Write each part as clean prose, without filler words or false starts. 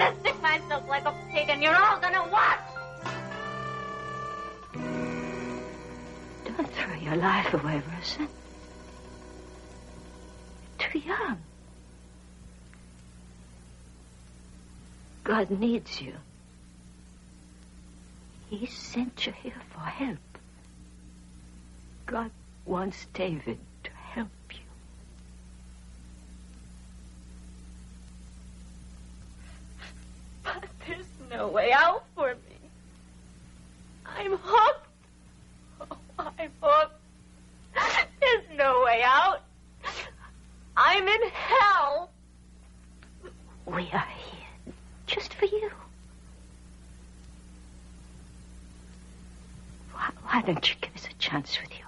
gonna stick myself like a pig and you're all gonna watch. Don't throw your life away, Rosa. You're too young. God needs you. He sent you here for help. God wants David to help you. But there's no way out for me. I'm hooked. Oh, I'm hooked. There's no way out. I'm in hell. We are here just for you. Why don't you give us a chance with you?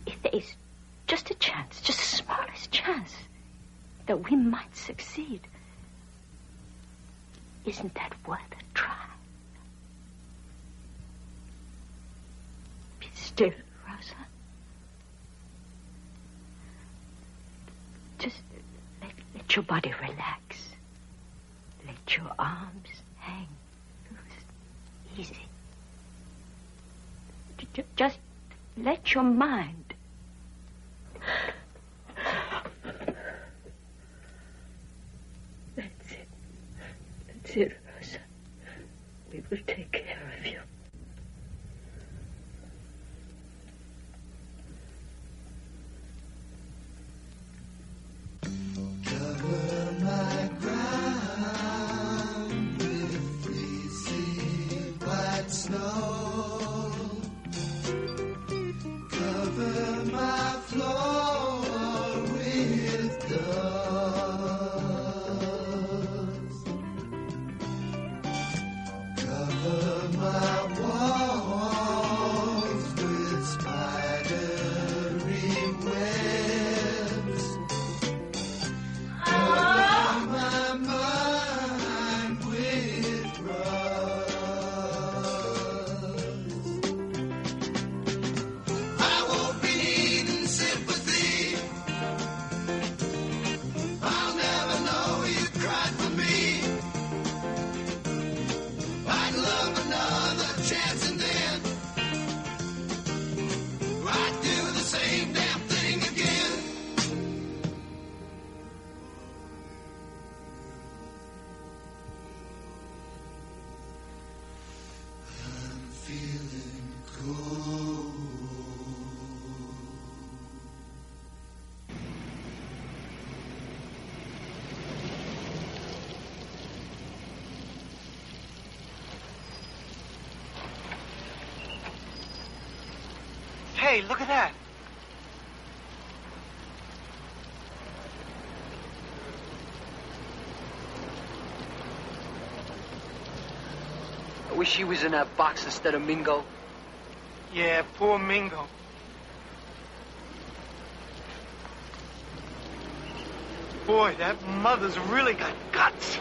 If there is just a chance, just the smallest chance, that we might succeed, isn't that worth a try? Be still, Rosa. Just let your body relax. Let your arms hang loose. Easy. Just let your mind. That's it, Rosa. We will take care of you. Cover my ground with fleecy white snow. Cover my floor with dust. Cover my walls with spidery webs. Cover my mind with rust. I won't be needing sympathy. I'll never know you cried for me. I'd love another chance and then I'd do the same damn thing again. I'm feeling cold. Hey, look at that. I wish he was in that box instead of Mingo. Yeah, poor Mingo. Boy, that mother's really got guts.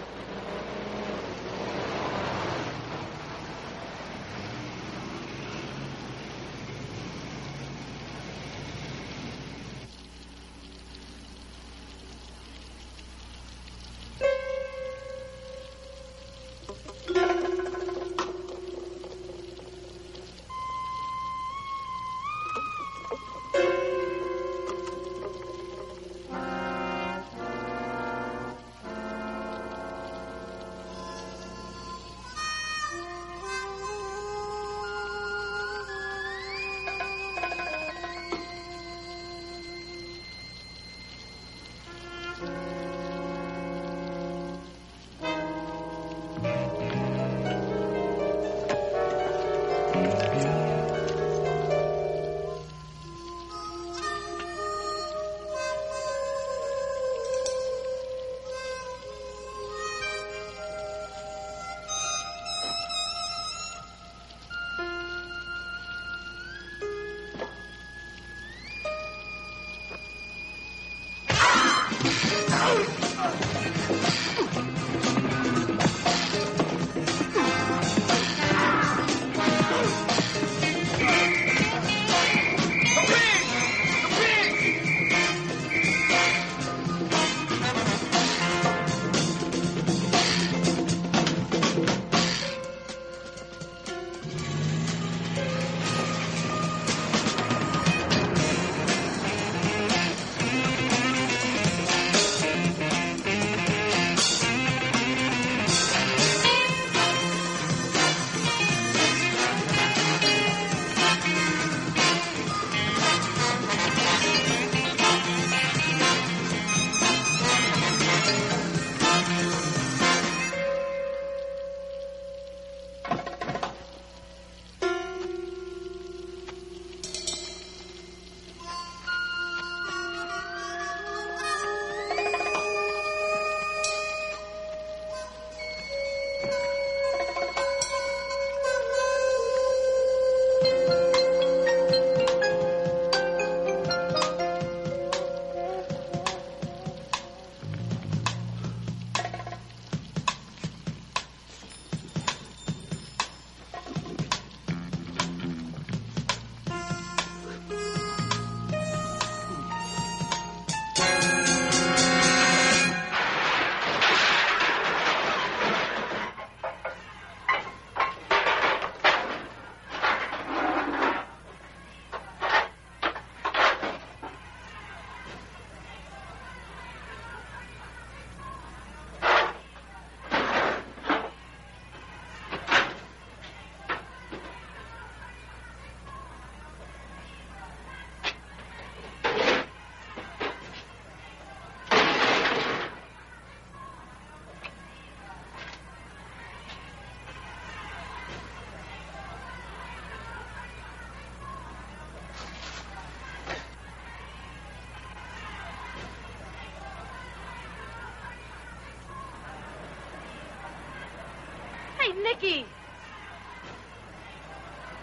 Nicky!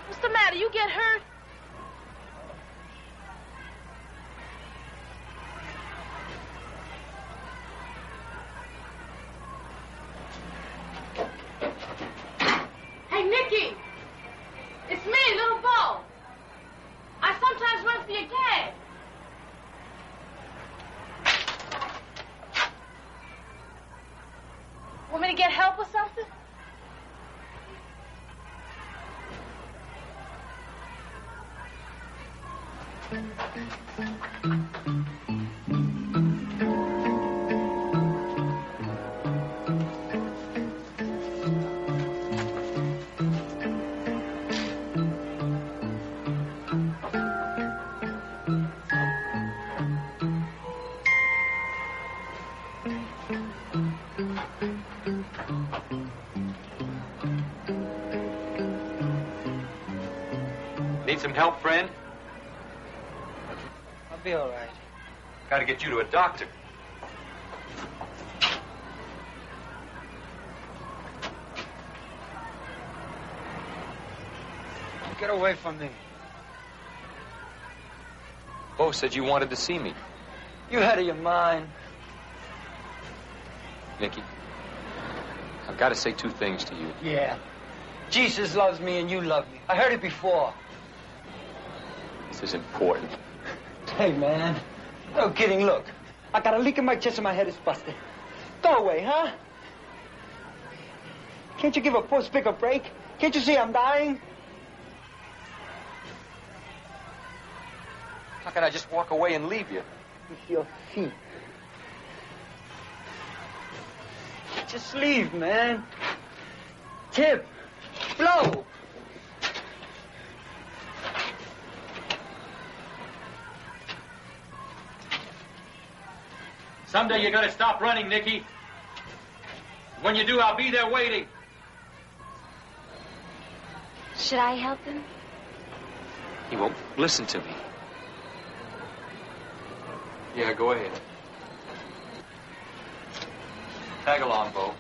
What's the matter? You get hurt? Hey, Nicky! It's me, Little Bo. I sometimes run for your gas. Want me to get help or something? Need some help, friend? I'll be all right. Gotta get you to a doctor. Get away from me. Bo said you wanted to see me. You out of your mind. Nicky, I've got to say two things to you. Yeah. Jesus loves me and you love me. I heard it before. This is important. Hey, man. No kidding. Look. I got a leak in my chest and my head is busted. Go away, huh? Can't you give a poor spick a break? Can't you see I'm dying? How can I just walk away and leave you? With your feet. Just leave, man. Tip. Blow. Someday you gotta stop running, Nicky. When you do, I'll be there waiting. Should I help him? He won't listen to me. Yeah, go ahead. Tag along, Bo.